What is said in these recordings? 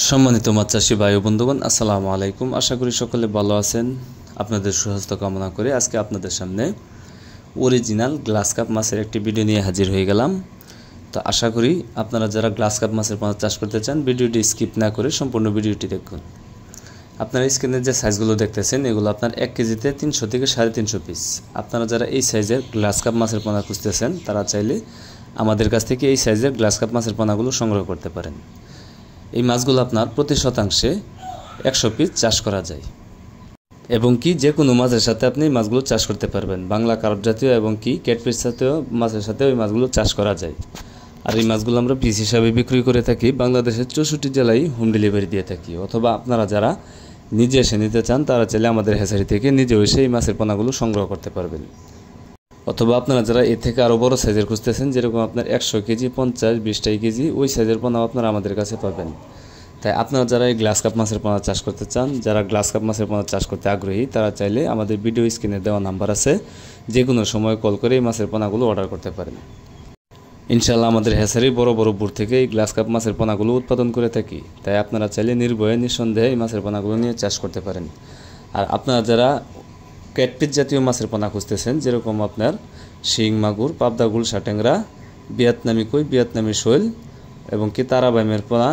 সম্মানিত মাছ চাষী ভাই ও বন্ধুগণ, আসসালামু আলাইকুম। আশা করি সকলে ভালো আছেন। আপনাদের সুস্বাস্থ্য কামনা করে আজকে আপনাদের সামনে অরিজিনাল গ্লাস কাপ মাছের একটি ভিডিও নিয়ে হাজির হয়ে গেলাম। তো আশা করি আপনারা যারা গ্লাস কাপ মাছের পোনা চাষ করতে চান ভিডিওটি স্কিপ না করে সম্পূর্ণ ভিডিওটি দেখুন। আপনারা স্ক্রিনে যে সাইজগুলো দেখতেছেন এগুলো আপনার 1 কেজিতে 300 থেকে 350 পিস। আপনারা যারা এই সাইজের গ্লাস কাপ মাছের পোনা খুঁজতেছেন তারা চাইলে আমাদের কাছ থেকে এই সাইজের গ্লাস কাপ মাছের পোনাগুলো সংগ্রহ করতে পারেন। এই মাছগুলো আপনার প্রতি শতাংশে 100 পিস চাষ করা যায় এবং কি যে কোনো মাছের সাথে আপনি মাছগুলো চাষ করতে পারবেন। বাংলা কার্প জাতীয় এবং কি ক্যাটফিশ জাতীয় মাছের সাথে ওই মাছগুলো চাষ করা যায়। আর এই মাছগুলো আমরা পিস হিসাবে বিক্রি করে থাকি। বাংলাদেশের 64 জেলায় হোম ডেলিভারি দিয়ে থাকি। অথবা আপনারা যারা নিজে এসে নিতে চান তারা চাইলে আমাদের হ্যাচারি থেকে নিজে এসে এই মাছের পোনাগুলো সংগ্রহ করতে পারবেন। অথবা আপনারা যারা এর থেকে আরও বড় সাইজের খুঁজতেছেন, যেরকম আপনার 100 কেজি 50 20 কেজি ওই সাইজের পোনাও আপনারা আমাদের কাছে পাবেন। তাই আপনারা যারা এই গ্লাস কাপ মাছের পোনা চাষ করতে চান, যারা গ্লাস কাপ মাছের পোনা চাষ করতে আগ্রহী, তারা চাইলে আমাদের ভিডিও স্ক্রিনে দেওয়া নাম্বার আছে, যে কোনো সময় কল করে এই মাছের পোনাগুলো অর্ডার করতে পারেন। ইনশাআল্লাহ আমাদের হ্যাচারি বড় বড় বুট থেকে এই গ্লাস কাপ মাছের পোনাগুলো উৎপাদন করে থাকি। তাই আপনারা চাইলে নির্ভয়ে নিঃসন্দেহে এই মাছের পোনাগুলো নিয়ে চাষ করতে পারেন। আর আপনারা যারা ক্যাটফিশ জাতীয় মাছের পোনা খুঁজতেছেন, যেরকম আপনার শিং মাগুর, পাবদা, গুলশা ট্যাংরা, ভিয়েতনামি কই, ভিয়েতনামি শৈল এবং কি তারাবাইমের পোনা,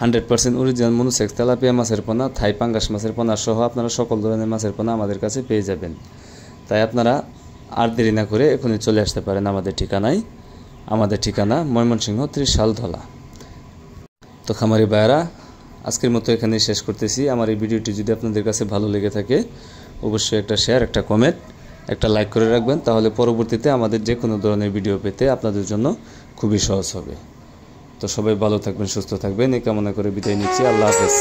100% অরিজিনাল মনুসেক্স তেলাপিয়া মাছের পোনা, থাই পাঙ্গাস মাছের পোনা সহ আপনারা সকল ধরনের মাছের পোনা আমাদের কাছে পেয়ে যাবেন। তাই আপনারা আর দেরি না করে এখনই চলে আসতে পারেন আমাদের ঠিকানায়। আমাদের ঠিকানা ময়মনসিংহ ত্রিশালধলা। তো খামারি ভাইয়েরা, আজকের মতো এখানেই শেষ করতেছি। আমার এই ভিডিওটি যদি আপনাদের কাছে ভালো লেগে থাকে অবশ্যই একটা শেয়ার, একটা কমেন্ট, একটা লাইক করে রাখবেন। তাহলে পরবর্তীতে আমাদের যে কোনো ধরনের ভিডিও পেতে আপনাদের জন্য খুবই সহজ হবে। তো সবাই ভালো থাকবেন, সুস্থ থাকবেন এই কামনা করে বিদায় নিচ্ছি। আল্লাহ হাফেজ।